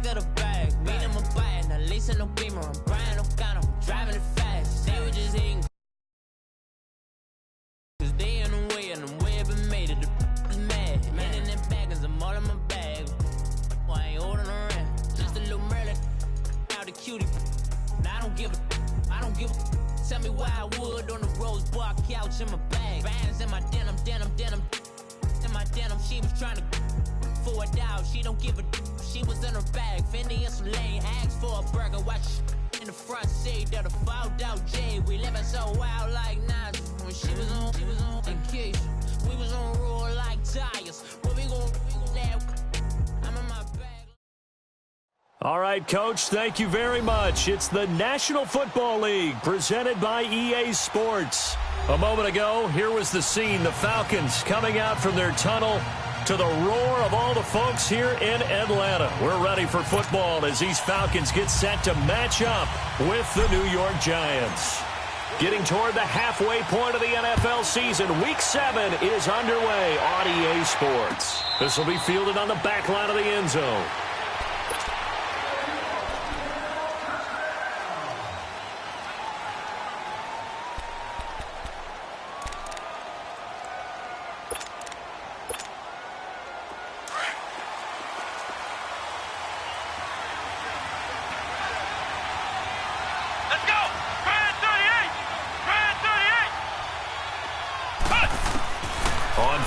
back of the bag. Meet him a bite, now listen no beamer. I'm Brian O'Connor, I'm driving it fast. They were just eating. Cause they in the way, and the way I've been made it. The is mad. Man in them baggers, I'm all in my bag. Well, I ain't holding around. Just a little Merlin. Out the cutie. Now I don't give a. Tell me why I would on the rose bar couch in my bag. Bands in my denim. In my denim, she was trying to for it out. She don't give a. She was in her bag. Fendi and some lane hags for a burger. Watch in the front seat of the fouled out J. We living so wild like Nas. When she was on vacation. We was on roll like tires. What we gon' I'm in my bag. All right, Coach, thank you very much. It's the National Football League presented by EA Sports. A moment ago, here was the scene. The Falcons coming out from their tunnel to the roar of all the folks here in Atlanta. We're ready for football as these Falcons get set to match up with the New York Giants. Getting toward the halfway point of the NFL season, Week 7 is underway on EA Sports. This will be fielded on the back line of the end zone.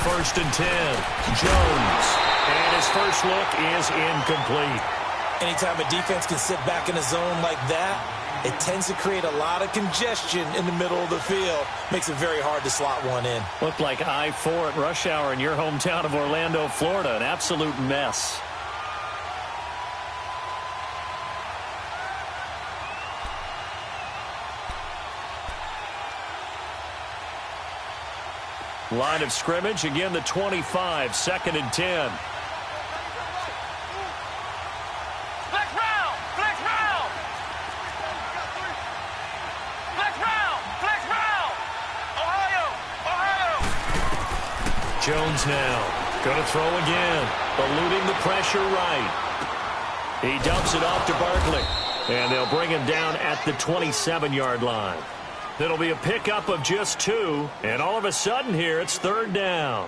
First and 10, Jones, and his first look is incomplete. Anytime a defense can sit back in a zone like that, it tends to create a lot of congestion in the middle of the field. Makes it very hard to slot one in. Looked like I-4 at rush hour in your hometown of Orlando, Florida. An absolute mess. Line of scrimmage, again the 25, second and 10. Flex round! Flex round! Flex round! Flex round! Ohio! Ohio! Jones now, going to throw again, eluding the pressure right. He dumps it off to Barkley, and they'll bring him down at the 27-yard line. It'll be a pickup of just 2, and all of a sudden here, it's third down.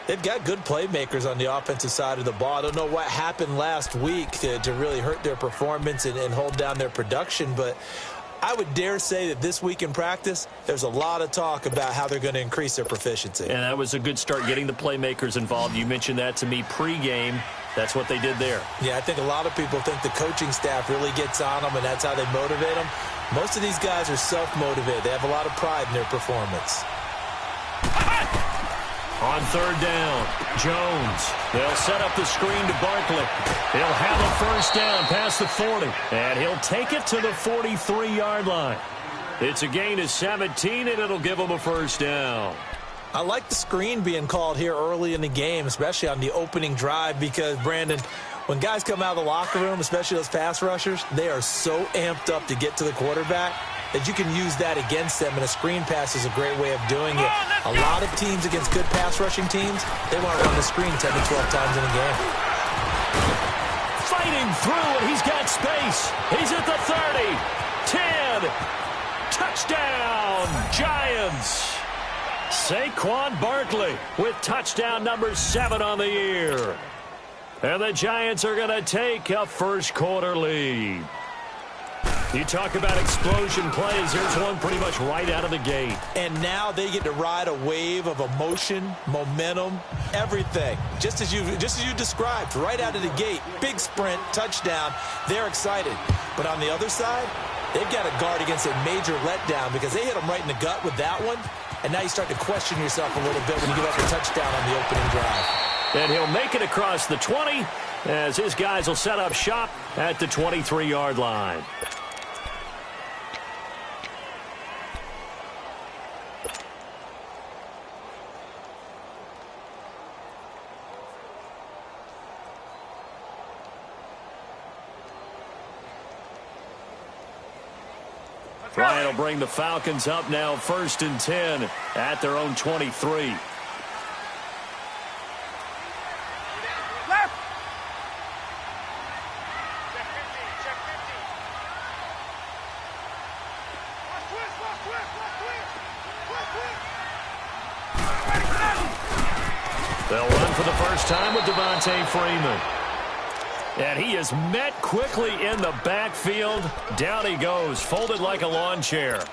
They've got good playmakers on the offensive side of the ball. I don't know what happened last week to really hurt their performance and hold down their production, but I would dare say that this week in practice, there's a lot of talk about how they're going to increase their proficiency. And that was a good start, getting the playmakers involved. You mentioned that to me pregame. That's what they did there. Yeah, I think a lot of people think the coaching staff really gets on them, and that's how they motivate them. Most of these guys are self-motivated. They have a lot of pride in their performance. On third down, Jones. They'll set up the screen to Barkley. He'll have a first down past the 40, and he'll take it to the 43-yard line. It's a gain of 17, and it'll give him a first down. I like the screen being called here early in the game, especially on the opening drive, because, Brandon, when guys come out of the locker room, especially those pass rushers, they are so amped up to get to the quarterback that you can use that against them, and a screen pass is a great way of doing it. A lot of teams against good pass rushing teams, they want to run the screen 10 to 12 times in a game. Fighting through, and he's got space. He's at the 30, 10, touchdown, Giants. Saquon Barkley with touchdown number 7 on the year. And the Giants are going to take a first-quarter lead. You talk about explosion plays. Here's one pretty much right out of the gate. And now they get to ride a wave of emotion, momentum, everything. Just as you described, right out of the gate. Big sprint, touchdown. They're excited. But on the other side, they've got to guard against a major letdown because they hit them right in the gut with that one. And now you start to question yourself a little bit when you give up a touchdown on the opening drive. And he'll make it across the 20 as his guys will set up shop at the 23-yard line. Ryan will bring the Falcons up now, first and 10 at their own 23. They'll run for the first time with Devontae Freeman. And he is met quickly in the backfield. Down he goes, folded like a lawn chair.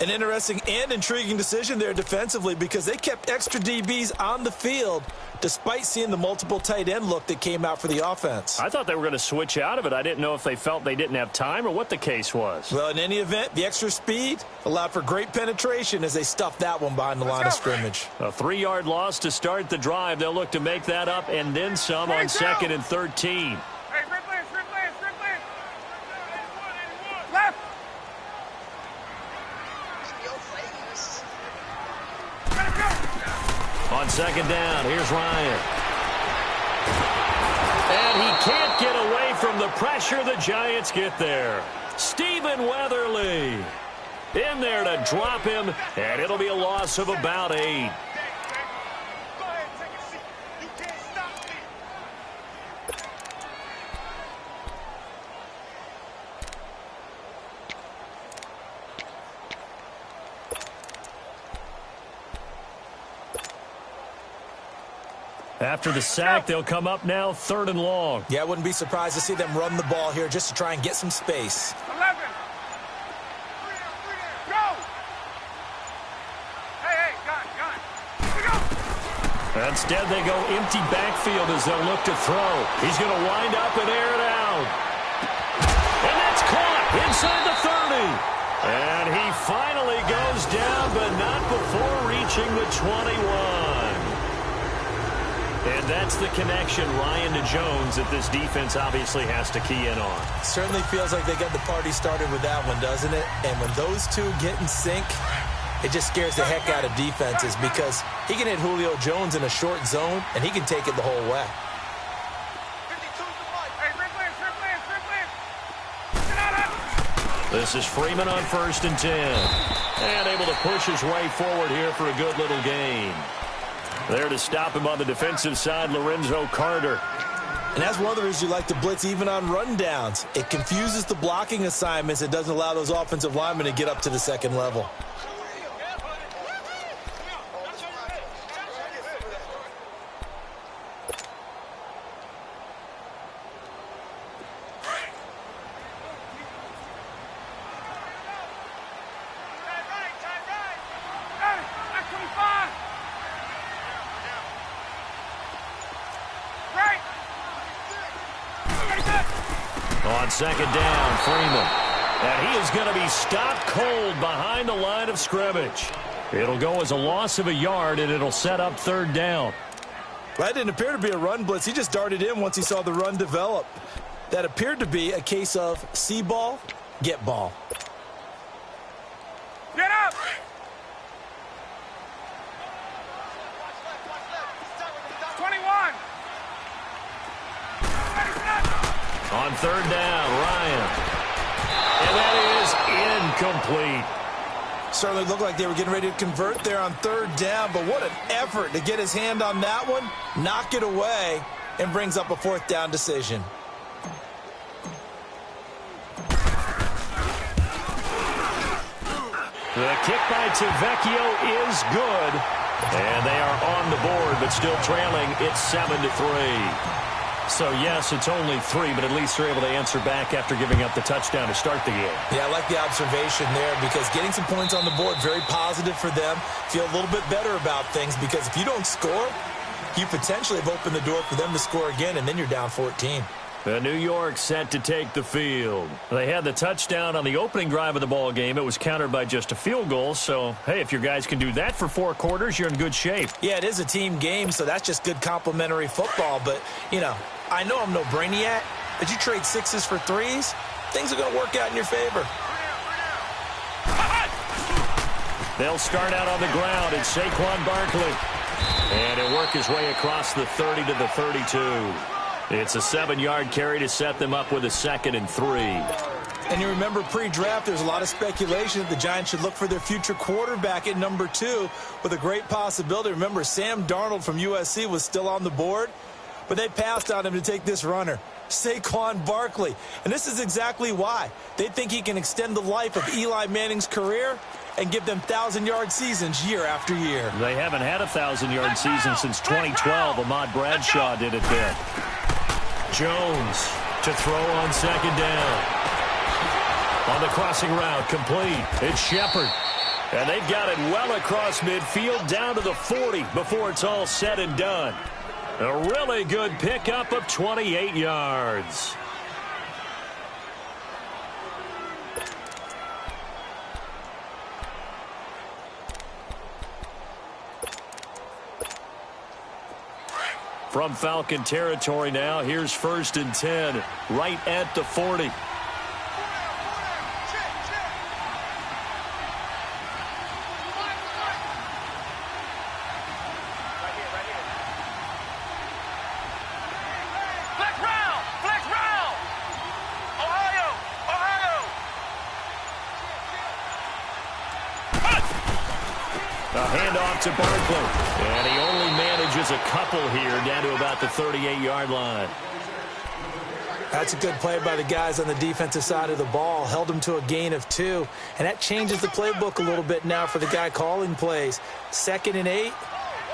An interesting and intriguing decision there defensively because they kept extra DBs on the field despite seeing the multiple tight end look that came out for the offense. I thought they were going to switch out of it. I didn't know if they felt they didn't have time or what the case was. Well, in any event, the extra speed allowed for great penetration as they stuffed that one behind the line of scrimmage. A 3-yard loss to start the drive. They'll look to make that up and then some on 2nd and 13. Left. On 2nd down, here's Ryan. And he can't get away from the pressure. The Giants get there. Stephen Weatherly in there to drop him, and it'll be a loss of about 8. After the sack, they'll come up now 3rd and long. Yeah, I wouldn't be surprised to see them run the ball here just to try and get some space. 11. Go. Hey, gun. Go. Instead, they go empty backfield as they'll look to throw. He's going to wind up and air it out. And that's caught inside the 30. And he finally goes down, but not before reaching the 21. And that's the connection, Ryan to Jones, that this defense obviously has to key in on. Certainly feels like they got the party started with that one, doesn't it? And when those two get in sync, it just scares the heck out of defenses because he can hit Julio Jones in a short zone, and he can take it the whole way. This is Freeman on 1st and 10. And able to push his way forward here for a good little gain. There to stop him on the defensive side, Lorenzo Carter. And that's one of the reasons you like to blitz even on rundowns. It confuses the blocking assignments. It doesn't allow those offensive linemen to get up to the 2nd level. On 2nd down, Freeman. And he is going to be stopped cold behind the line of scrimmage. It'll go as a loss of a yard, and it'll set up 3rd down. Well, that didn't appear to be a run blitz. He just darted in once he saw the run develop. That appeared to be a case of see ball, get ball. Get up! On 3rd down, Ryan. And that is incomplete. Certainly looked like they were getting ready to convert there on 3rd down, but what an effort to get his hand on that one, knock it away, and brings up a 4th down decision. The kick by Tavecchio is good. And they are on the board, but still trailing. It's 7-3. So, yes, it's only 3, but at least they're able to answer back after giving up the touchdown to start the game. Yeah, I like the observation there because getting some points on the board, very positive for them. Feel a little bit better about things because if you don't score, you potentially have opened the door for them to score again, and then you're down 14. New York set to take the field. They had the touchdown on the opening drive of the ball game. It was countered by just a field goal. So, hey, if your guys can do that for 4 quarters, you're in good shape. Yeah, it is a team game, so that's just good complimentary football. But, you know, I know I'm no brainiac, but you trade 6s for 3s, things are going to work out in your favor. They'll start out on the ground. It's Saquon Barkley. And he'll work his way across the 30 to the 32. It's a 7-yard carry to set them up with a 2nd and 3. And you remember pre-draft, there's a lot of speculation that the Giants should look for their future quarterback at number 2 with a great possibility. Remember, Sam Darnold from USC was still on the board, but they passed on him to take this runner, Saquon Barkley. And this is exactly why. They think he can extend the life of Eli Manning's career, and give them 1,000-yard seasons year after year. They haven't had a 1,000-yard season since 2012. Ahmad Bradshaw did it then. Jones to throw on second down. On the crossing route, complete. It's Shepard. And they've got it well across midfield down to the 40 before it's all said and done. A really good pickup of 28 yards. From Falcon territory now, here's 1st and 10, right at the 40. To Barkley, and he only manages a couple here down to about the 38-yard line. That's a good play by the guys on the defensive side of the ball. Held him to a gain of 2, and that changes the playbook a little bit now for the guy calling plays. 2nd and 8.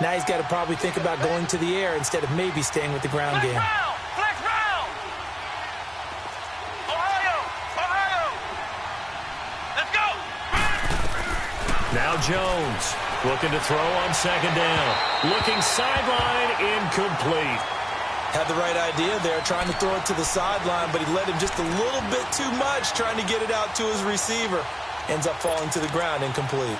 Now he's got to probably think about going to the air instead of maybe staying with the ground game. Now Jones looking to throw on second down. Looking sideline, incomplete. Had the right idea there, trying to throw it to the sideline, but he led him just a little bit too much, trying to get it out to his receiver. Ends up falling to the ground, incomplete.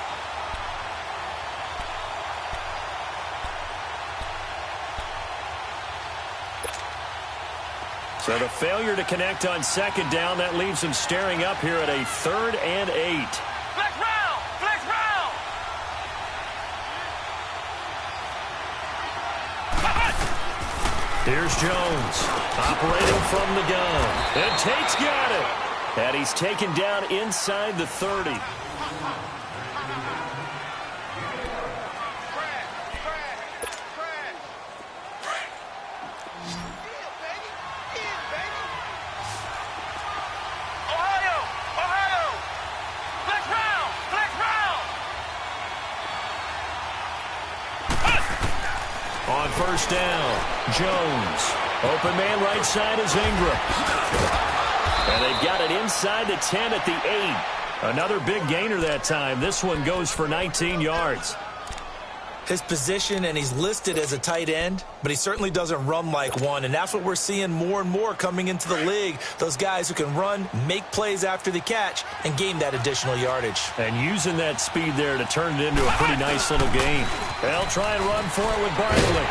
So the failure to connect on second down, that leaves him staring up here at a 3rd and 8. Here's Jones, operating from the gun. And Tate's got it. And he's taken down inside the 30. On 1st down, Jones. Open man right side is Ingram. And they've got it inside the 10 at the 8. Another big gainer that time. This one goes for 19 yards. His position, and he's listed as a tight end, but he certainly doesn't run like one, and that's what we're seeing more and more coming into the league. Those guys who can run, make plays after the catch, and gain that additional yardage. And using that speed there to turn it into a pretty nice little game. They'll try and run for it with Barkley.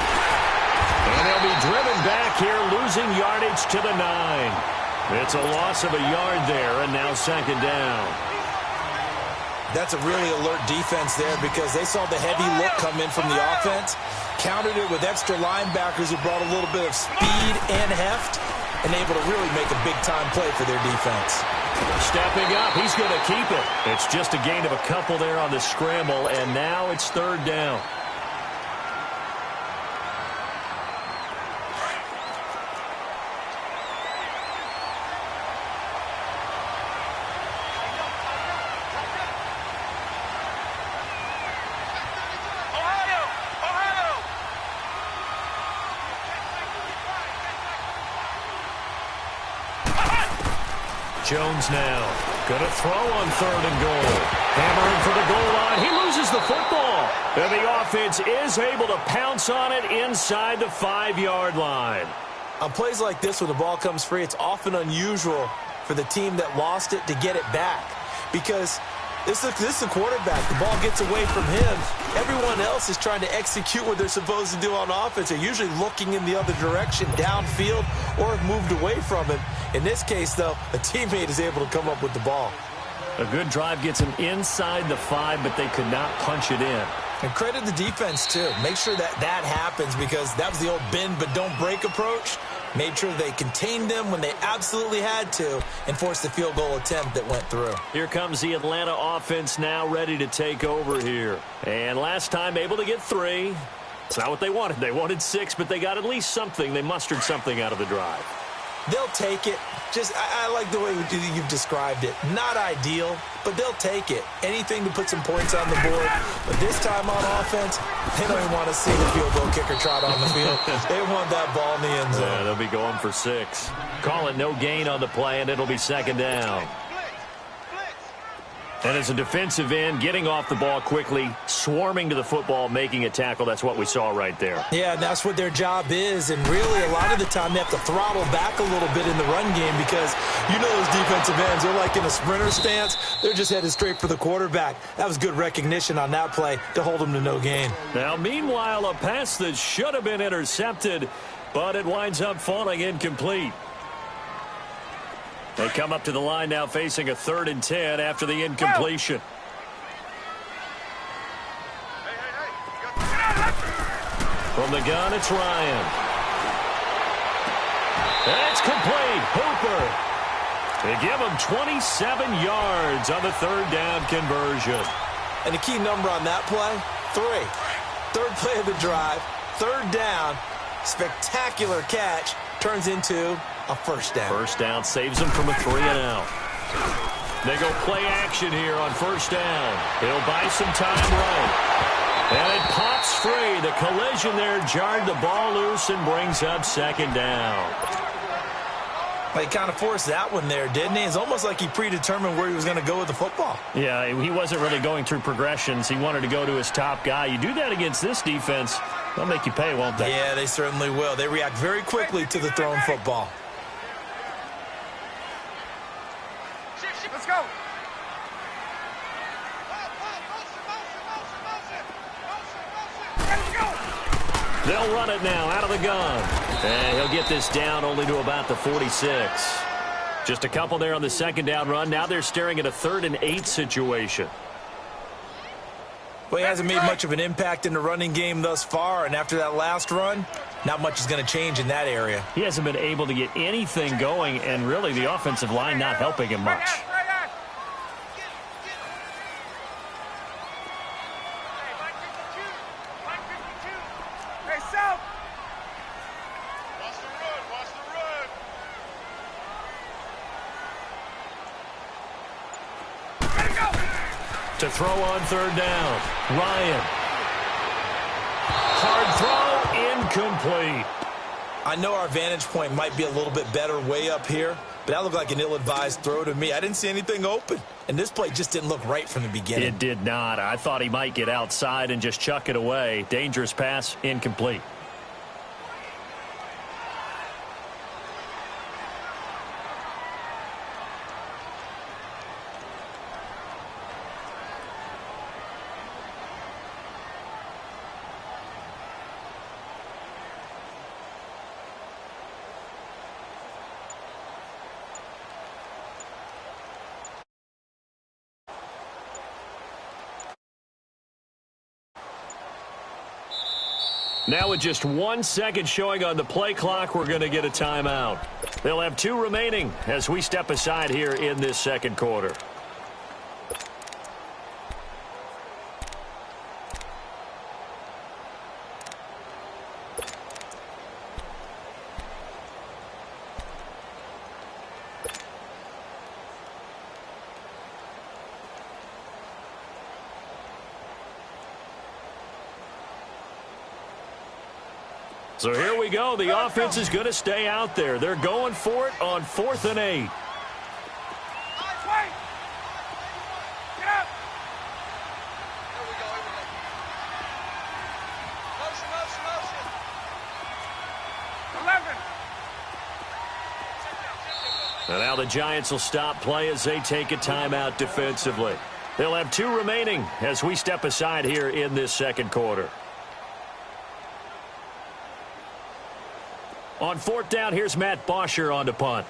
And they'll be driven back here, losing yardage to the 9. It's a loss of a yard there, and now 2nd down. That's a really alert defense there because they saw the heavy look come in from the offense, countered it with extra linebackers who brought a little bit of speed and heft, and able to really make a big-time play for their defense. Stepping up, he's going to keep it. It's just a gain of a couple there on the scramble, and now it's 3rd down. Jones now going to throw on 3rd and goal. Hammering for the goal line. He loses the football. And the offense is able to pounce on it inside the 5-yard line. On plays like this, when the ball comes free, it's often unusual for the team that lost it to get it back. Because this is the quarterback. The ball gets away from him. Everyone else is trying to execute what they're supposed to do on offense. They're usually looking in the other direction, downfield, or have moved away from him. In this case, though, a teammate is able to come up with the ball. A good drive gets him inside the 5, but they could not punch it in. And credit the defense, too. Make sure that happens because that was the old bend but don't break approach. Made sure they contained them when they absolutely had to and forced the field goal attempt that went through. Here comes the Atlanta offense now ready to take over here. And last time able to get 3. It's not what they wanted. They wanted 6, but they got at least something. They mustered something out of the drive. They'll take it. I like the way you've described it. Not ideal, but they'll take it. Anything to put some points on the board. But this time on offense, they don't even want to see the field goal kicker trot on the field. They want that ball in the end zone. Yeah, they'll be going for 6. Call it no gain on the play, and it'll be second down. And as a defensive end, getting off the ball quickly, swarming to the football, making a tackle, that's what we saw right there. Yeah, that's what their job is. And really, a lot of the time, they have to throttle back a little bit in the run game because you know those defensive ends, they're like in a sprinter stance. They're just headed straight for the quarterback. That was good recognition on that play to hold them to no gain. Now, meanwhile, a pass that should have been intercepted, but it winds up falling incomplete. They come up to the line now facing a 3rd and 10 after the incompletion. From the gun, it's Ryan. That's complete. Hooper. They give him 27 yards on the 3rd down conversion. And the key number on that play, 3. 3rd play of the drive, 3rd down, spectacular catch, turns into a 1st down. 1st down saves them from a 3-and-out. They go play action here on 1st down. He'll buy some time right. And it pops free. The collision there jarred the ball loose and brings up 2nd down. Well, he kind of forced that one there, didn't he? It's almost like he predetermined where he was going to go with the football. Yeah, he wasn't really going through progressions. He wanted to go to his top guy. You do that against this defense, they'll make you pay, won't they? Yeah, they certainly will. They react very quickly to the thrown football. Let's go. They'll run it now out of the gun. And he'll get this down only to about the 46. Just a couple there on the 2nd down run. Now they're staring at a 3rd and 8 situation. Well, he hasn't made much of an impact in the running game thus far, and after that last run, not much is going to change in that area. He hasn't been able to get anything going, and really the offensive line not helping him much. To throw on 3rd down, Ryan. Hard throw, incomplete. I know our vantage point might be a little bit better way up here, but that looked like an ill-advised throw to me. I didn't see anything open, and this play just didn't look right from the beginning. It did not. I thought he might get outside and just chuck it away. Dangerous pass, incomplete. Now with just 1 second showing on the play clock, we're going to get a timeout. They'll have 2 remaining as we step aside here in this 2nd quarter. So here we go. The offense is going to stay out there. They're going for it on 4th and 8. And now the Giants will stop play as they take a timeout defensively. They'll have 2 remaining as we step aside here in this 2nd quarter. On 4th down, here's Matt Bosher on to punt.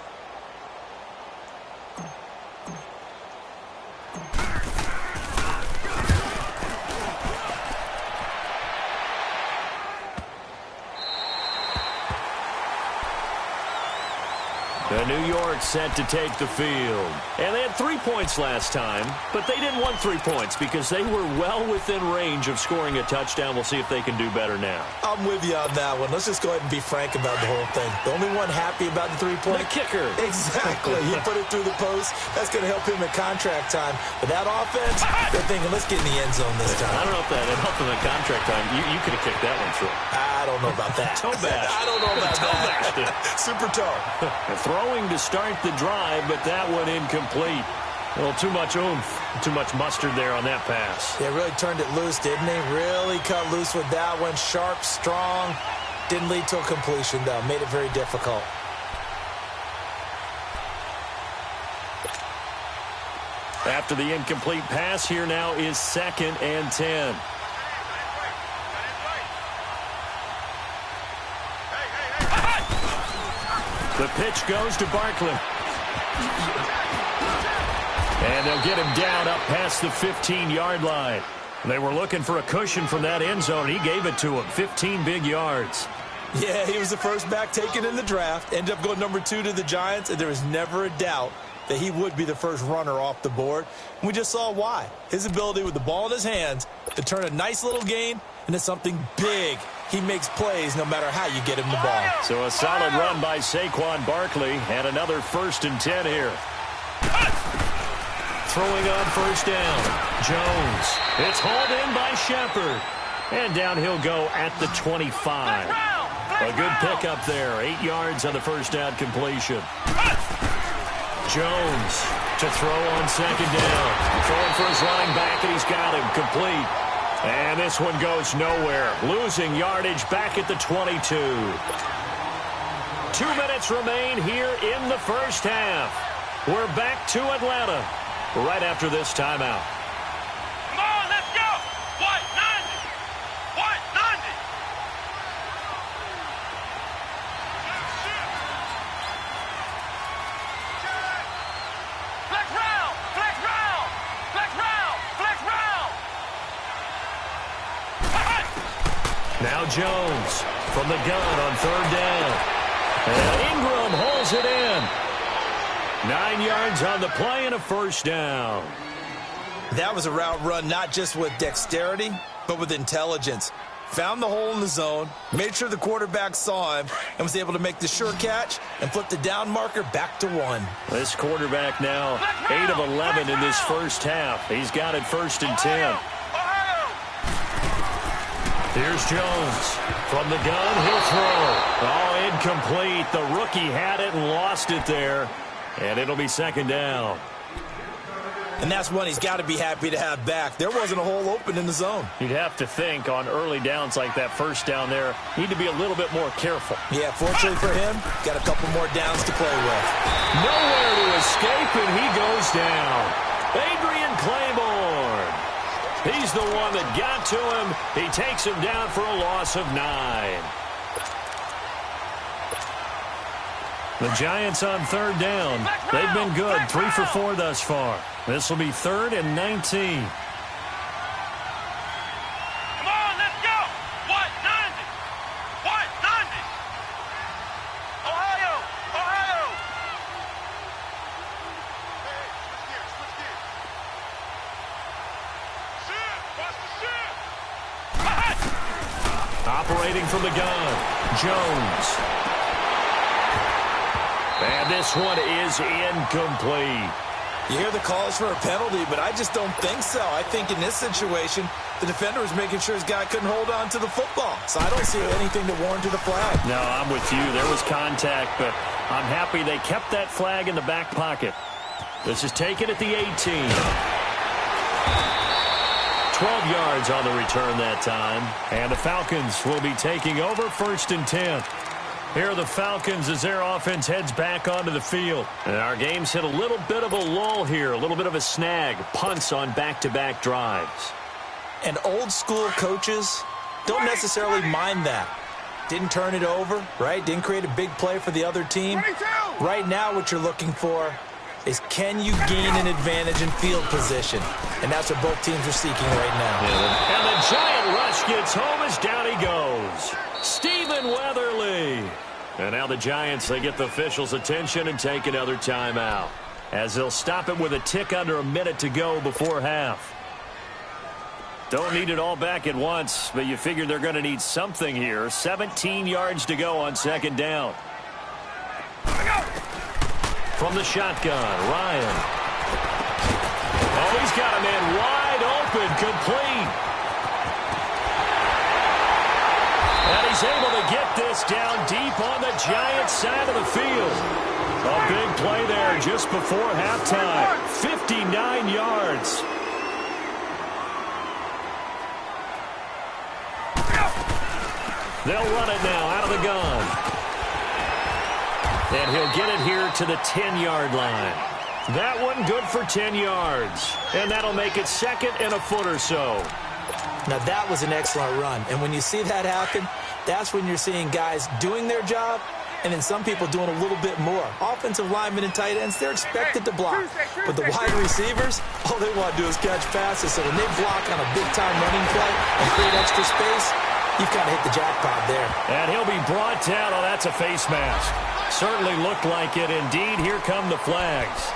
The New York set to take the field. And they had 3 points last time, but they didn't want 3 points because they were well within range of scoring a touchdown. We'll see if they can do better now. I'm with you on that one. Let's just go ahead and be frank about the whole thing. The only one happy about the 3-point? The kicker. Exactly. He put it through the post. That's going to help him at contract time. But that offense, they're thinking, let's get in the end zone this time. I don't know if that helped him at contract time. You could have kicked that one through. I don't know about that. Toe bash. I don't know about toe that. Bashed. Super toe. Throwing to start the drive, but that one incomplete. A little too much oomph, too much mustard there on that pass. They really turned it loose, didn't they? Really cut loose with that one. Sharp, strong. Didn't lead to a completion, though. Made it very difficult. After the incomplete pass, here now is 2nd and 10. The pitch goes to Barkley. And they'll get him down up past the 15-yard line. They were looking for a cushion from that end zone. He gave it to him. 15 big yards. Yeah, he was the first back taken in the draft. Ended up going number 2 to the Giants, and there was never a doubt that he would be the first runner off the board. We just saw why. His ability with the ball in his hands to turn a nice little gain into something big. He makes plays no matter how you get him the ball. So a solid run by Saquon Barkley, and another 1st and 10 here. Throwing on 1st down. Jones. It's hauled in by Shepard. And down he'll go at the 25. A good pickup there. 8 yards on the 1st down completion. Jones to throw on 2nd down. Throwing for his running back, and he's got him complete. And this one goes nowhere. Losing yardage back at the 22. 2 minutes remain here in the 1st half. We're back to Atlanta right after this timeout. Come on, let's go. What? 90. What? 90. Flex round. Flex round. Flex round. Flex round. Now Jones from the gun on 3rd down. And Ingram holds it in. 9 yards on the play and a 1st down. That was a route run not just with dexterity, but with intelligence. Found the hole in the zone, made sure the quarterback saw him, and was able to make the sure catch and flip the down marker back to 1. This quarterback now 8 of 11 in this 1st half. He's got it 1st and 10. Here's Jones. From the gun, he'll throw. Oh, incomplete. The rookie had it and lost it there. And it'll be 2nd down. And that's one he's got to be happy to have back. There wasn't a hole open in the zone. You'd have to think on early downs like that 1st down there, need to be a little bit more careful. Yeah, fortunately for him, got a couple more downs to play with. Nowhere to escape, and he goes down. Adrian Claiborne. He's the one that got to him. He takes him down for a loss of 9. The Giants on 3rd down. They've been good, 3 for 4 thus far. This will be 3rd and 19. Come on, let's go. What? 90. What? 90. Ohio. Ohio. Hey, switch gears. Shit. Watch the shit. Operating from the gun, Jones. And this one is incomplete. You hear the calls for a penalty, but I just don't think so. I think in this situation, the defender was making sure his guy couldn't hold on to the football. So I don't see anything to warrant to the flag. No, I'm with you. There was contact, but I'm happy they kept that flag in the back pocket. This is taken at the 18. 12 yards on the return that time. And the Falcons will be taking over 1st and 10. Here are the Falcons as their offense heads back onto the field. And our game's hit a little bit of a lull here, a little bit of a snag. Punts on back-to-back drives. And old-school coaches don't necessarily mind that. Didn't turn it over, right? Didn't create a big play for the other team. Right now what you're looking for is can you gain an advantage in field position? And that's what both teams are seeking right now. Yeah, and the giant rush gets home as down he goes. Stephen Weatherly. And now the Giants, they get the officials' attention and take another timeout, as they'll stop it with a tick under a minute to go before half. Don't need it all back at once, but you figure they're going to need something here. 17 yards to go on second down. From the shotgun, Ryan. Oh, he's got a man wide open, complete. And he's able to get this down deep on the Giants' side of the field. A big play there just before halftime. 59 yards. They'll run it now out of the gun. And he'll get it here to the 10-yard line. That one good for 10 yards. And that'll make it second and a foot or so. Now, that was an excellent run. And when you see that happen, that's when you're seeing guys doing their job and then some people doing a little bit more. Offensive linemen and tight ends, they're expected to block. But the wide receivers, all they want to do is catch passes. So when they block on a big-time running play and create extra space, you've kind of hit the jackpot there. And he'll be brought down. Oh, that's a face mask. Certainly looked like it. Indeed, here come the flags.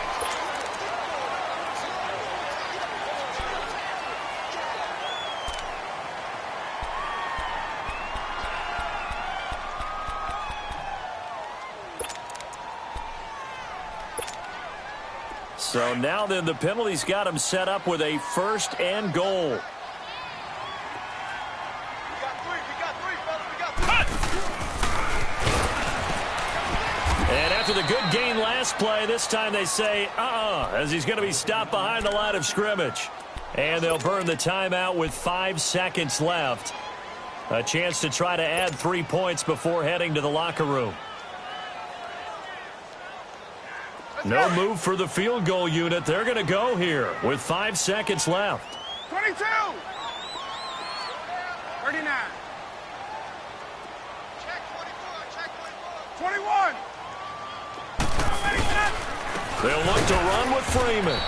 So now then the penalty's got him set up with a first and goal. And after the good gain last play, this time they say, as he's going to be stopped behind the line of scrimmage. And they'll burn the timeout with 5 seconds left. A chance to try to add 3 points before heading to the locker room. No move for the field goal unit. They're going to go here with 5 seconds left. 22. 39. Check 24. Check 24. 21. They'll look to run with Freeman.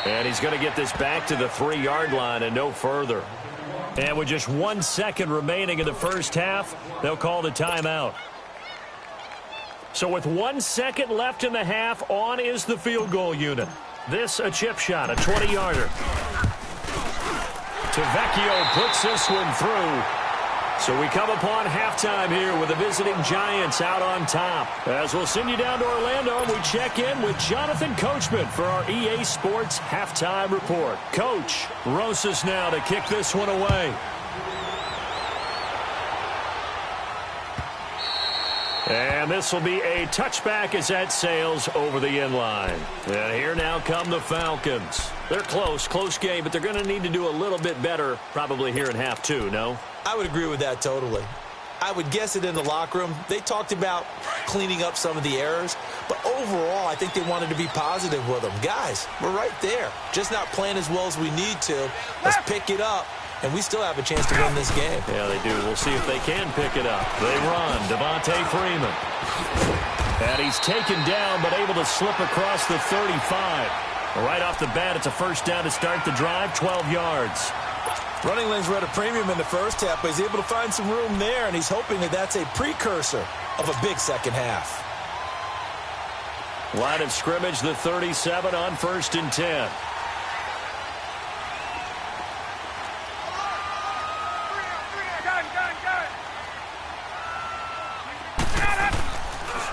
And he's going to get this back to the 3-yard line and no further. And with just 1 second remaining in the first half, they'll call the timeout. So with 1 second left in the half, on is the field goal unit. This a chip shot, a 20-yarder. Tavecchio puts this one through. So we come upon halftime here with the visiting Giants out on top. As we'll send you down to Orlando, we check in with Jonathan Coachman for our EA Sports Halftime Report. Coach, Rosas now to kick this one away. And this will be a touchback as that sails over the inline. And here now come the Falcons. They're close game, but they're going to need to do a little bit better probably here in half two, no? I would agree with that totally. I would guess it in the locker room. They talked about cleaning up some of the errors, but overall, I think they wanted to be positive with them. Guys, we're right there. Just not playing as well as we need to. Let's pick it up. And we still have a chance to win this game. Yeah, they do. We'll see if they can pick it up. They run. Devontae Freeman. And he's taken down, but able to slip across the 35. Right off the bat, it's a first down to start the drive, 12 yards. Running lanes were at a premium in the first half, but he's able to find some room there, and he's hoping that that's a precursor of a big second half. Line of scrimmage, the 37 on 1st and 10.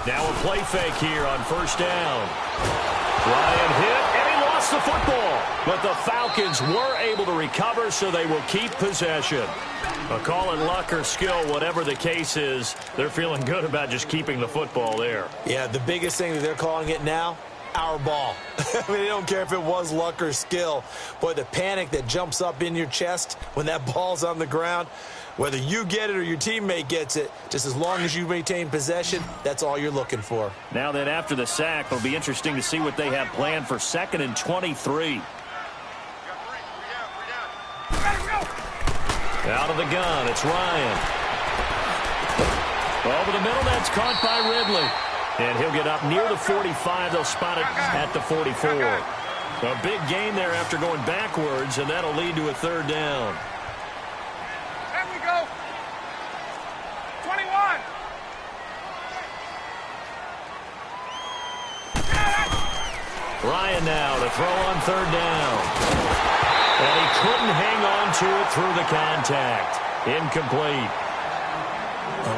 Now a play fake here on first down. Ryan hit, and he lost the football. But the Falcons were able to recover, so they will keep possession. A call it luck or skill, whatever the case is, they're feeling good about just keeping the football there. Yeah, the biggest thing that they're calling it now, our ball. I mean, they don't care if it was luck or skill. Boy, the panic that jumps up in your chest when that ball's on the ground, whether you get it or your teammate gets it, just as long as you maintain possession, that's all you're looking for. Now that after the sack, it'll be interesting to see what they have planned for 2nd and 23. Out of the gun, it's Ryan. Over the middle, that's caught by Ridley. And he'll get up near the 45. They'll spot it at the 44. A big gain there after going backwards, and that'll lead to a 3rd down. There we go. 21. Ryan now to throw on third down. And he couldn't hang on to it through the contact. Incomplete.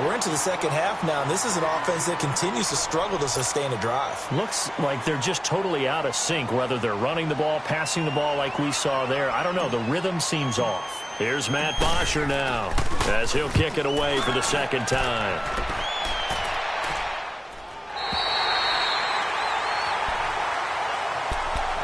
We're into the second half now, and this is an offense that continues to struggle to sustain a drive. Looks like they're just totally out of sync, whether they're running the ball, passing the ball like we saw there. I don't know. The rhythm seems off. Here's Matt Bosher now as he'll kick it away for the second time.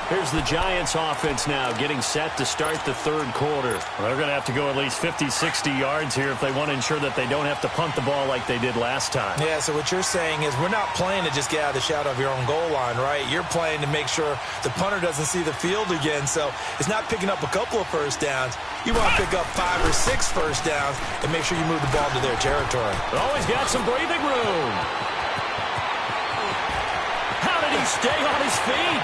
Here's the Giants offense now getting set to start the third quarter. Well, they're going to have to go at least 50, 60 yards here if they want to ensure that they don't have to punt the ball like they did last time. Yeah, so what you're saying is we're not playing to just get out of the shadow of your own goal line, right? You're playing to make sure the punter doesn't see the field again. So it's not picking up a couple of first downs. You want to pick up 5 or 6 first downs and make sure you move the ball to their territory. Always got some breathing room. How did he stay on his feet?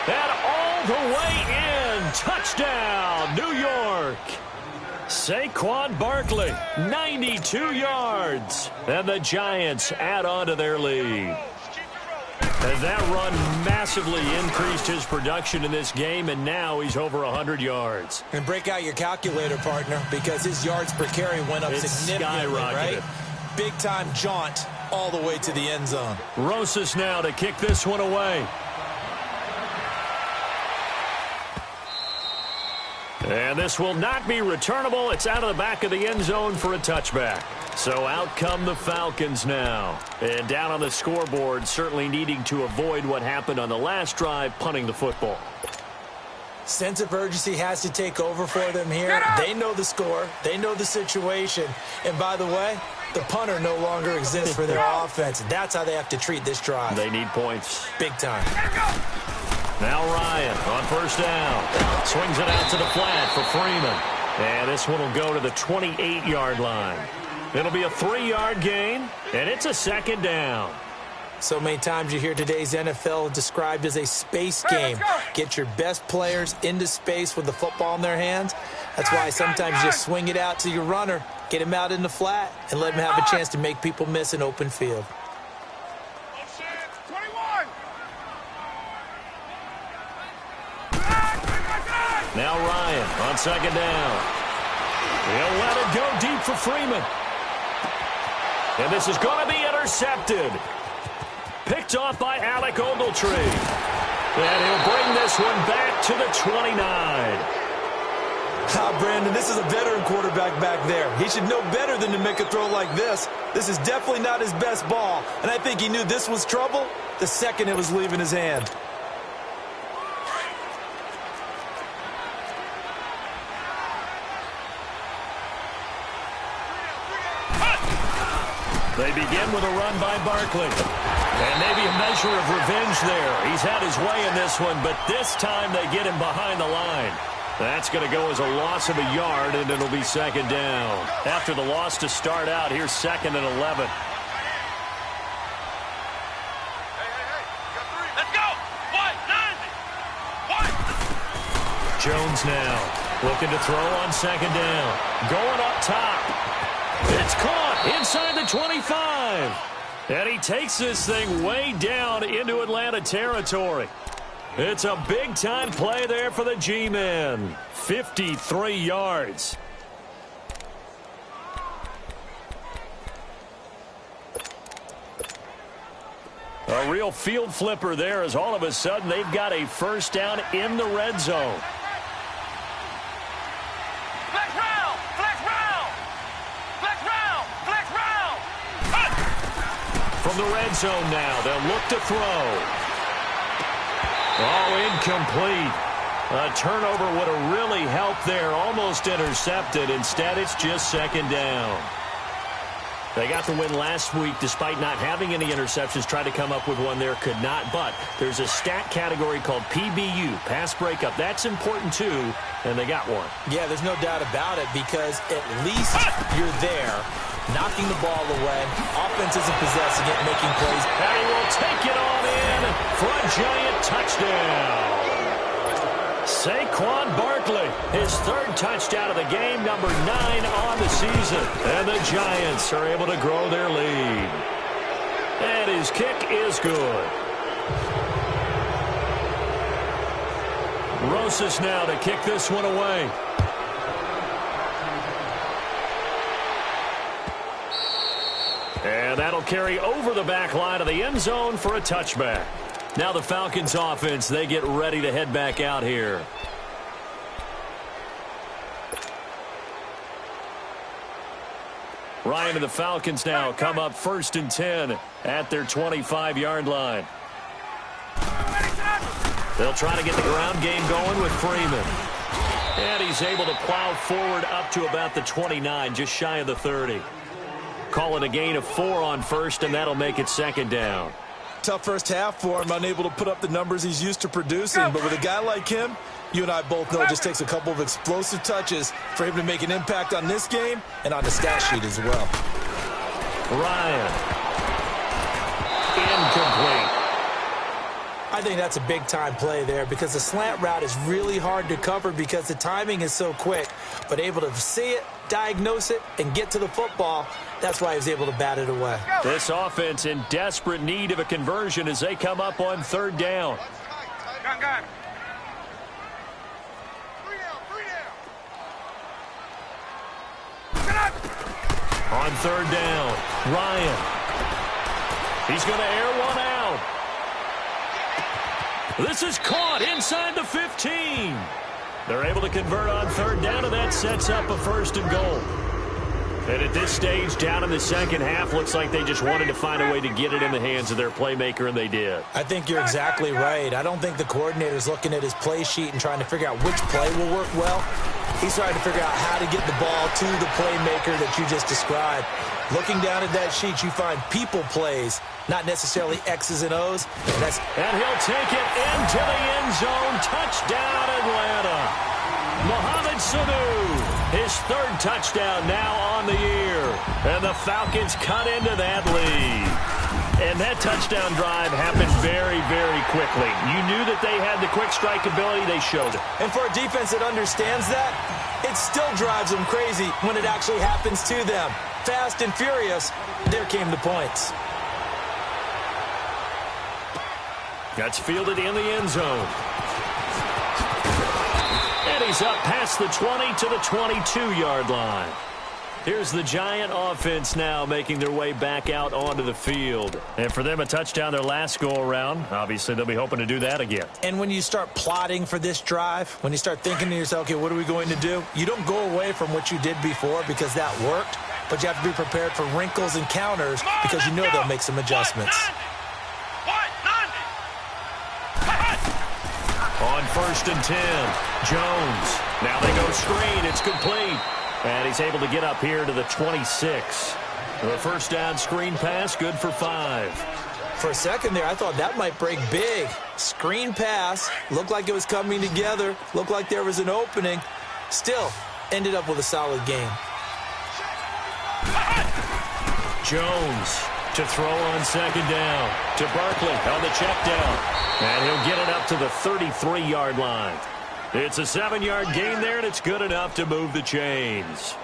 And all the way in. Touchdown, New York. Saquon Barkley, 92 yards. And the Giants add on to their lead. And that run massively increased his production in this game, and now he's over 100 yards. And break out your calculator, partner, because his yards per carry went up significantly, right? Big-time jaunt all the way to the end zone. Rosas now to kick this one away. And this will not be returnable. It's out of the back of the end zone for a touchback. So out come the Falcons now. And down on the scoreboard, certainly needing to avoid what happened on the last drive, punting the football. Sense of urgency has to take over for them here. They know the score. They know the situation. And by the way, the punter no longer exists for their offense. That's how they have to treat this drive. They need points. Big time. Now Ryan on first down. Swings it out to the flat for Freeman. And this one will go to the 28-yard line. It'll be a 3-yard gain, and it's a second down. So many times you hear today's NFL described as a space game. Get your best players into space with the football in their hands. That's why sometimes you just swing it out to your runner, get him out in the flat, and let him have a chance to make people miss an open field. Now Ryan on second down. He'll let it go deep for Freeman. And this is going to be intercepted. Picked off by Alec Ogletree. And he'll bring this one back to the 29. Brandon, this is a veteran quarterback back there. He should know better than to make a throw like this. This is definitely not his best ball. And I think he knew this was trouble the second it was leaving his hand. They begin with a run by Barkley. And maybe a measure of revenge there. He's had his way in this one, but this time they get him behind the line. That's going to go as a loss of a yard, and it'll be second down. After the loss to start out, here's 2nd and 11. Let's go! White, 90! White! Jones now looking to throw on second down. Going up top. It's caught inside the 25. And he takes this thing way down into Atlanta territory. It's a big-time play there for the G-men. 53 yards. A real field flipper there as all of a sudden they've got a first down in the red zone. From the red zone now, they'll look to throw. Oh, incomplete. A turnover would have really helped there. Almost intercepted. Instead, it's just second down. They got the win last week despite not having any interceptions. Tried to come up with one there, could not. But there's a stat category called PBU, pass breakup. That's important too, and they got one. Yeah, there's no doubt about it because at least you're there, knocking the ball away. Offense isn't possessing it, making plays. And he will take it on in for a giant touchdown. Saquon Barkley, his 3rd touchdown of the game, number 9 on the season. And the Giants are able to grow their lead. And his kick is good. Rosas now to kick this one away. And that'll carry over the back line of the end zone for a touchback. Now the Falcons offense, they get ready to head back out here. Ryan and the Falcons now come up 1st and 10 at their 25-yard line. They'll try to get the ground game going with Freeman. And he's able to plow forward up to about the 29, just shy of the 30. Call it a gain of 4 on first, and that'll make it 2nd down. Tough first half for him, unable to put up the numbers he's used to producing. But with a guy like him, you and I both know it just takes a couple of explosive touches for him to make an impact on this game and on the stat sheet as well. Ryan. Incomplete. I think that's a big-time play there because the slant route is really hard to cover because the timing is so quick. But able to see it, diagnose it, and get to the football, that's why he was able to bat it away. This offense in desperate need of a conversion as they come up on 3rd down. Gun. On 3rd down, Ryan. He's going to air one out. This is caught inside the 15. They're able to convert on 3rd down, and that sets up a 1st and goal. And at this stage, down in the second half, looks like they just wanted to find a way to get it in the hands of their playmaker, and they did. I think you're exactly right. I don't think the coordinator's looking at his play sheet and trying to figure out which play will work well. He's trying to figure out how to get the ball to the playmaker that you just described. Looking down at that sheet, you find people plays, not necessarily X's and O's. And he'll take it into the end zone. Touchdown, Atlanta. Mohamed Sanu, his 3rd touchdown now on the year. And the Falcons cut into that lead. And that touchdown drive happened very, very quickly. You knew that they had the quick strike ability. They showed it. And for a defense that understands that, it still drives them crazy when it actually happens to them. Fast and furious, there came the points. That's fielded in the end zone. And he's up past the 20 to the 22-yard line. Here's the Giant offense now making their way back out onto the field. And for them, a touchdown their last go-around. Obviously, they'll be hoping to do that again. And when you start plotting for this drive, when you start thinking to yourself, okay, what are we going to do? You don't go away from what you did before because that worked, but you have to be prepared for wrinkles and counters because you know they'll make some adjustments. On 1st and 10, Jones. Now they go screen. It's complete. And he's able to get up here to the 26. The 1st down screen pass, good for 5. For a second there, I thought that might break big. Screen pass, looked like it was coming together, looked like there was an opening. Still, ended up with a solid game. Jones to throw on 2nd down to Barkley on the check down. And he'll get it up to the 33-yard line. It's a 7-yard gain there, and it's good enough to move the chains.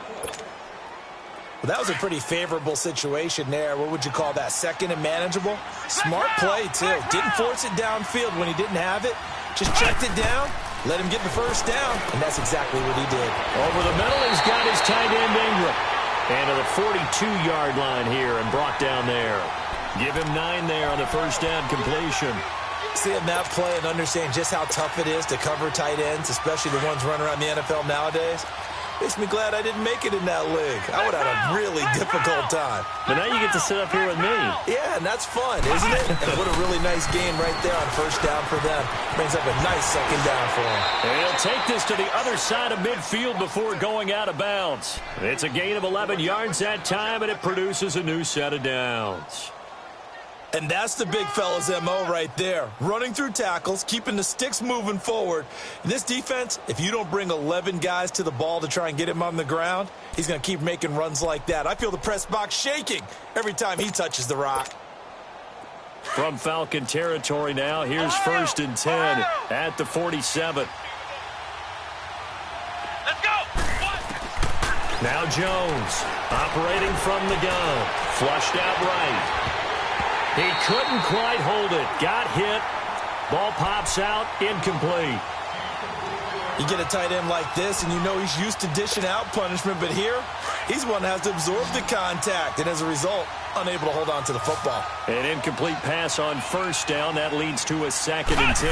Well, that was a pretty favorable situation there. What would you call that? 2nd and manageable? Smart play, too. Didn't force it downfield when he didn't have it. Just checked it down, let him get the 1st down, and that's exactly what he did. Over the middle, he's got his tight end Ingram. And to the 42-yard line here and brought down there. Give him 9 there on the 1st down completion. Seeing that play and understanding just how tough it is to cover tight ends, especially the ones running around the NFL nowadays, makes me glad I didn't make it in that league. I would have had a really difficult time. But now you get to sit up here with me. Yeah, and that's fun, isn't it? And what a really nice game right there on 1st down for them. Brings up a nice 2nd down for them. And he'll take this to the other side of midfield before going out of bounds. It's a gain of 11 yards that time, and it produces a new set of downs. And that's the big fella's MO right there. Running through tackles, keeping the sticks moving forward. In this defense, if you don't bring 11 guys to the ball to try and get him on the ground, he's going to keep making runs like that. I feel the press box shaking every time he touches the rock. From Falcon territory now, here's 1st and 10 at the 47. Let's go. Now Jones operating from the gun. Flushed out right. He couldn't quite hold it. Got hit. Ball pops out. Incomplete. You get a tight end like this, and you know he's used to dishing out punishment, but here, he's one that has to absorb the contact, and as a result, unable to hold on to the football. An incomplete pass on first down. That leads to a 2nd and 10.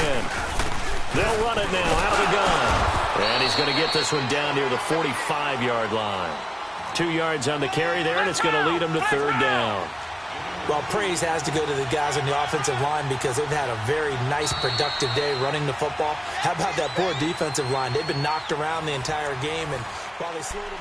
They'll run it now out of the gun. And he's going to get this one down near the 45-yard line. 2 yards on the carry there, and it's going to lead him to 3rd down. Well, praise has to go to the guys on the offensive line because they've had a very nice, productive day running the football. How about that poor defensive line? They've been knocked around the entire game, and while they slowed them...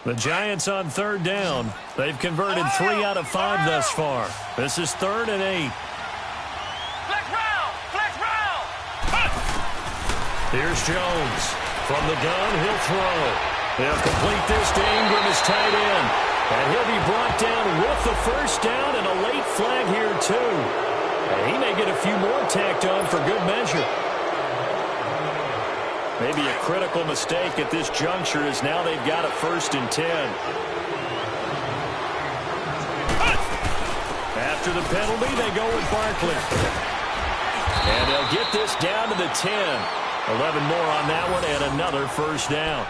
The Giants on 3rd down. They've converted 3 out of 5 thus far. This is 3rd and 8. Flex round! Flex round! Here's Jones. From the gun, he'll throw. He'll complete this to Ingram, his tight end. And he'll be brought down with the 1st down and a late flag here, too. And he may get a few more tacked on for good measure. Maybe a critical mistake at this juncture as now they've got a 1st and 10. After the penalty, they go with Barkley. And they'll get this down to the 10. 11 more on that one and another 1st down.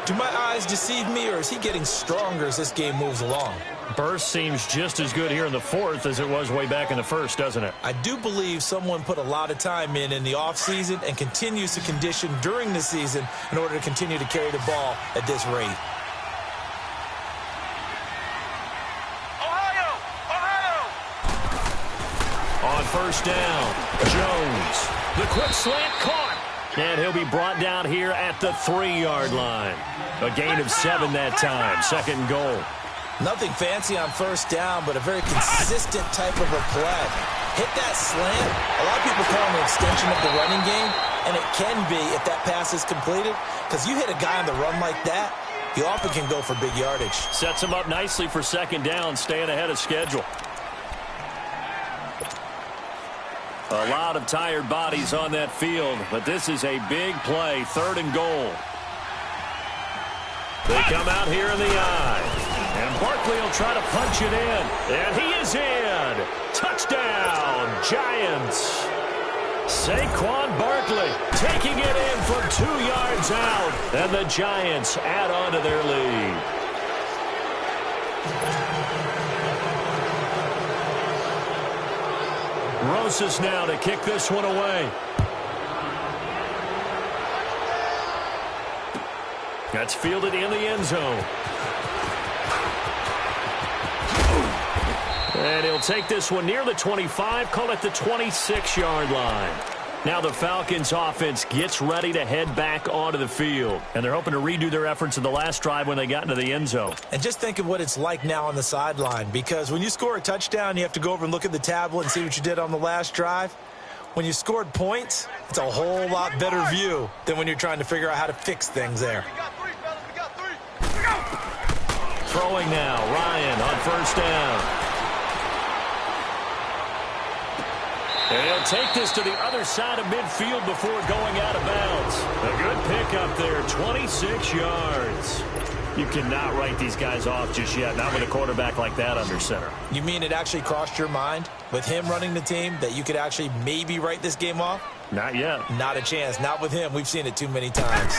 Do my eyes deceive me, or is he getting stronger as this game moves along? Burst seems just as good here in the 4th as it was way back in the 1st, doesn't it? I do believe someone put a lot of time in the offseason and continues to condition during the season in order to continue to carry the ball at this rate. Ohio! Ohio! On 1st down, Jones. The quick slant caught. And he'll be brought down here at the 3-yard line. A gain of 7 that time. 2nd and goal. Nothing fancy on 1st down, but a very consistent type of a play. Hit that slant. A lot of people call it an extension of the running game, and it can be if that pass is completed, because you hit a guy on the run like that, he often can go for big yardage. Sets him up nicely for 2nd down, staying ahead of schedule. A lot of tired bodies on that field, but this is a big play. 3rd and goal. They come out here in the eye. And Barkley will try to punch it in. And he is in. Touchdown, Giants. Saquon Barkley taking it in from 2 yards out. And the Giants add on to their lead. Rosas now to kick this one away. That's fielded in the end zone. And he'll take this one near the 25, call it the 26-yard line. Now the Falcons offense gets ready to head back onto the field. And they're hoping to redo their efforts in the last drive when they got into the end zone. And just think of what it's like now on the sideline, because when you score a touchdown, you have to go over and look at the tablet and see what you did on the last drive. When you scored points, it's a whole lot better view than when you're trying to figure out how to fix things there. Throwing now, Ryan on 1st down. And he'll take this to the other side of midfield before going out of bounds. A good pickup there, 26 yards. You cannot write these guys off just yet, not with a quarterback like that under center. You mean it actually crossed your mind with him running the team that you could actually maybe write this game off? Not yet. Not a chance. Not with him. We've seen it too many times.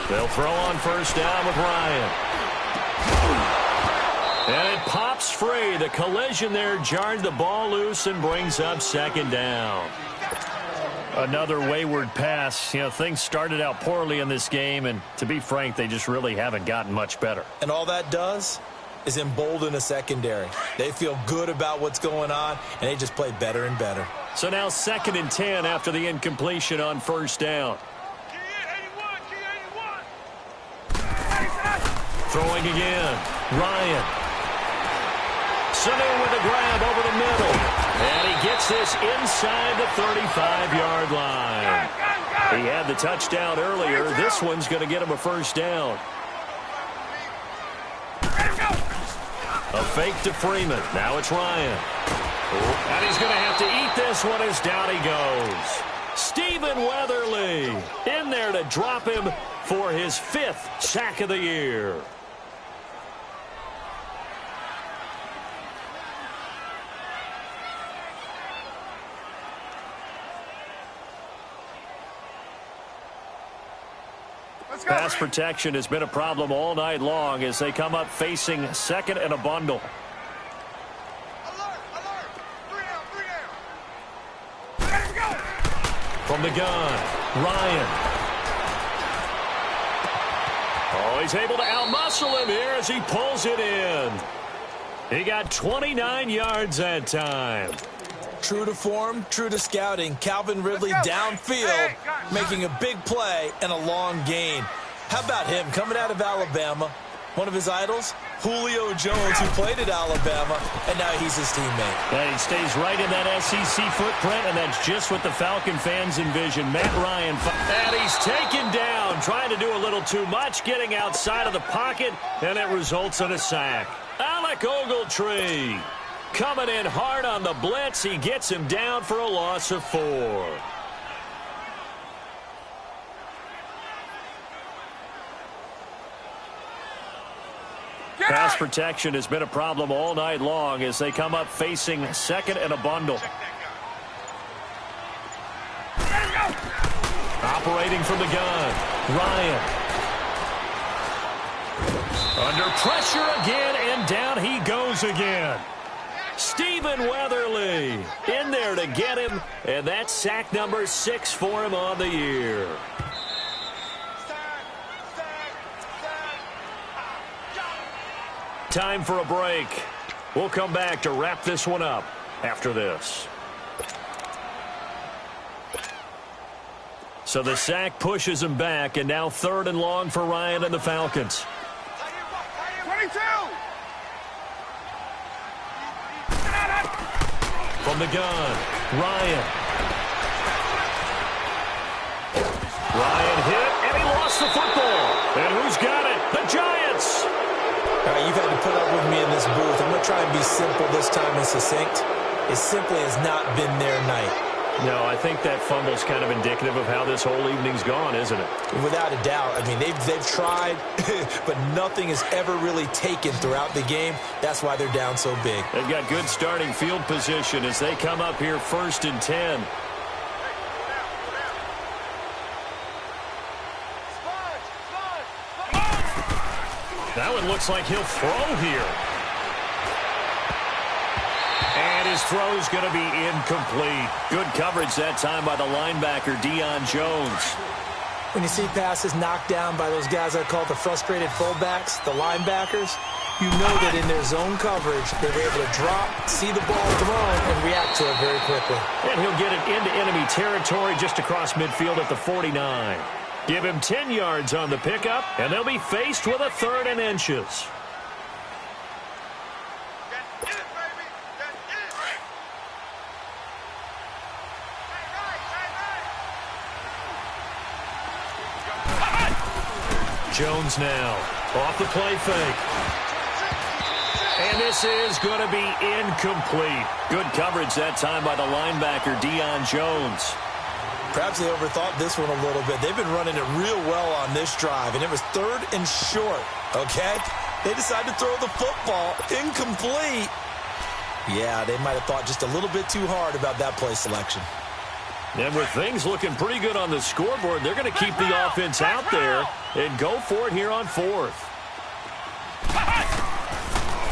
They'll throw on 1st down with Ryan. And it pops free. The collision there jarred the ball loose and brings up 2nd down. Another wayward pass. You know, things started out poorly in this game, and to be frank, they just really haven't gotten much better. And all that does is embolden a secondary. They feel good about what's going on, and they just play better and better. So now 2nd and 10 after the incompletion on 1st down. Throwing again. Ryan. Sanu with a grab over the middle. And he gets this inside the 35-yard line. He had the touchdown earlier. This one's going to get him a first down. A fake to Freeman. Now it's Ryan. And he's going to have to eat this one as down he goes. Stephen Weatherly in there to drop him for his 5th sack of the year. Pass protection has been a problem all night long as they come up facing second and a bundle. From the gun, Ryan. Oh, he's able to outmuscle him here as he pulls it in. He got 29 yards that time. True to form, true to scouting, Calvin Ridley downfield, making a big play and a long gain. How about him coming out of Alabama? One of his idols, Julio Jones, who played at Alabama, and now he's his teammate. Yeah, he stays right in that SEC footprint, and that's just what the Falcon fans envision. Matt Ryan, and he's taken down, trying to do a little too much, getting outside of the pocket, and it results in a sack. Alec Ogletree coming in hard on the blitz. He gets him down for a loss of 4. Pass protection has been a problem all night long as they come up facing second and a bundle. Operating from the gun, Ryan. Under pressure again, and down he goes again. Stephen Weatherly in there to get him, and that's sack number 6 for him on the year. Time for a break. We'll come back to wrap this one up after this. So the sack pushes him back, and now 3rd and long for Ryan and the Falcons. 22! From the gun, Ryan. Ryan hit, and he lost the football. And who's got it? The Giants! All right, you've had to put up with me in this booth. I'm going to try and be simple this time and succinct. It simply has not been their night. No, I think that fumble's kind of indicative of how this whole evening's gone, isn't it? Without a doubt. I mean, they've tried, but nothing has ever really taken throughout the game. That's why they're down so big. They've got good starting field position as they come up here 1st and 10. That one looks like he'll throw here. And his throw's going to be incomplete. Good coverage that time by the linebacker, Deion Jones. When you see passes knocked down by those guys I call the frustrated fullbacks, the linebackers, you know that in their zone coverage, they're able to drop, see the ball thrown, and react to it very quickly. And he'll get it into enemy territory just across midfield at the 49. Give him 10 yards on the pickup, and they'll be faced with a 3rd and inches. Jones now off the play fake. And this is going to be incomplete. Good coverage that time by the linebacker, Deion Jones. Perhaps they overthought this one a little bit. They've been running it real well on this drive, and it was 3rd and short, okay? They decided to throw the football incomplete. Yeah, they might have thought just a little bit too hard about that play selection. And with things looking pretty good on the scoreboard, they're going to keep the offense out there and go for it here on 4th.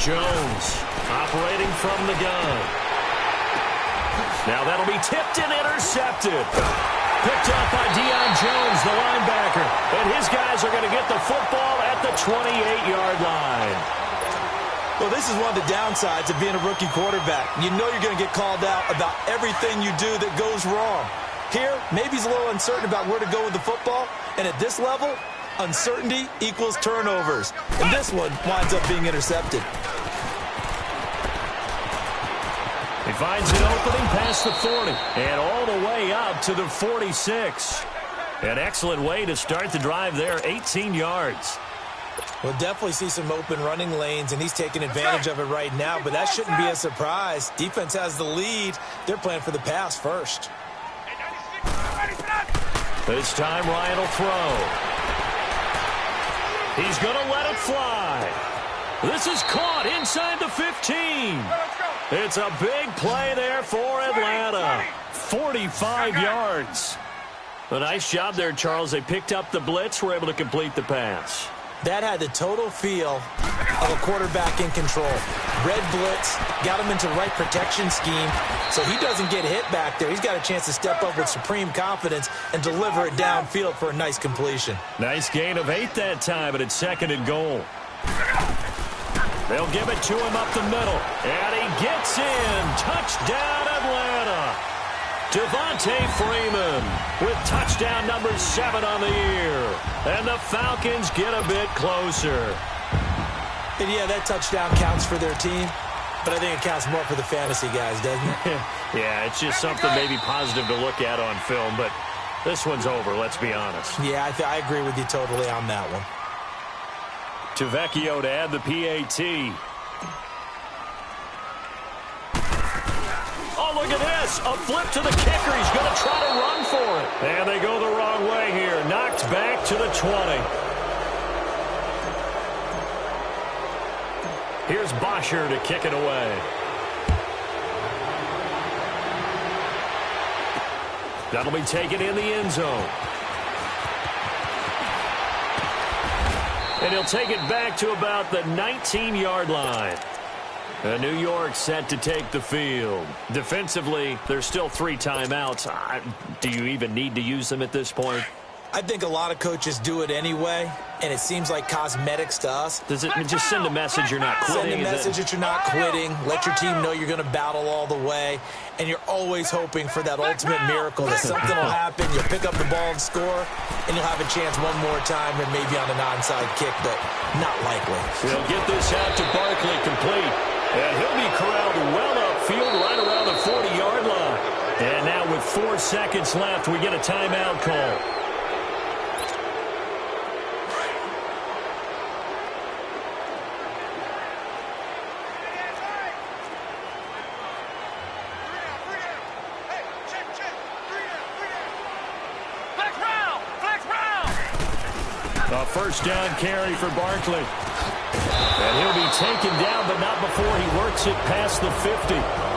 Jones operating from the gun. Now that'll be tipped and intercepted. Picked up by Deion Jones, the linebacker. And his guys are going to get the football at the 28-yard line. Well, this is one of the downsides of being a rookie quarterback. You know you're going to get called out about everything you do that goes wrong. Here, maybe he's a little uncertain about where to go with the football. And at this level, uncertainty equals turnovers. And this one winds up being intercepted. He finds an opening past the 40 and all the way up to the 46. An excellent way to start the drive there, 18 yards. We'll definitely see some open running lanes, and he's taking advantage of it right now, but that shouldn't be a surprise. Defense has the lead. They're playing for the pass first. This time Ryan will throw. He's going to let it fly. This is caught inside the 15. It's a big play there for Atlanta. 45 yards. A nice job there, Charles. They picked up the blitz, were able to complete the pass. That had the total feel of a quarterback in control. Red blitz, got him into the right protection scheme, so he doesn't get hit back there. He's got a chance to step up with supreme confidence and deliver it downfield for a nice completion. Nice gain of 8 that time, but it's 2nd and goal. They'll give it to him up the middle, and he gets in. Touchdown, Atlanta. Devontae Freeman with touchdown number 7 on the year. And the Falcons get a bit closer. And yeah, that touchdown counts for their team, but I think it counts more for the fantasy guys, doesn't it? Yeah, it's just something maybe positive to look at on film, but this one's over, let's be honest. Yeah, I agree with you totally on that one. Tavecchio to add the PAT. Oh, look at this. A flip to the kicker. He's going to try to run for it. And they go the wrong way here. Knocked back to the 20. Here's Bosher to kick it away. That'll be taken in the end zone. And he'll take it back to about the 19-yard line. New York set to take the field. Defensively, there's still 3 timeouts. Do you even need to use them at this point? I think a lot of coaches do it anyway, and it seems like cosmetics to us. Does it just send a message you're not quitting? Send a message that you're not quitting. Let your team know you're going to battle all the way, and you're always hoping for that ultimate miracle that something will happen. You'll pick up the ball and score, and you'll have a chance one more time and maybe on an onside kick, but not likely. They'll get this out to Barkley complete, and he'll be corralled well upfield right around the 40-yard line. And now with 4 seconds left, we get a timeout call. A first down carry for Barkley. And he'll be taken down, but not before he works it past the 50.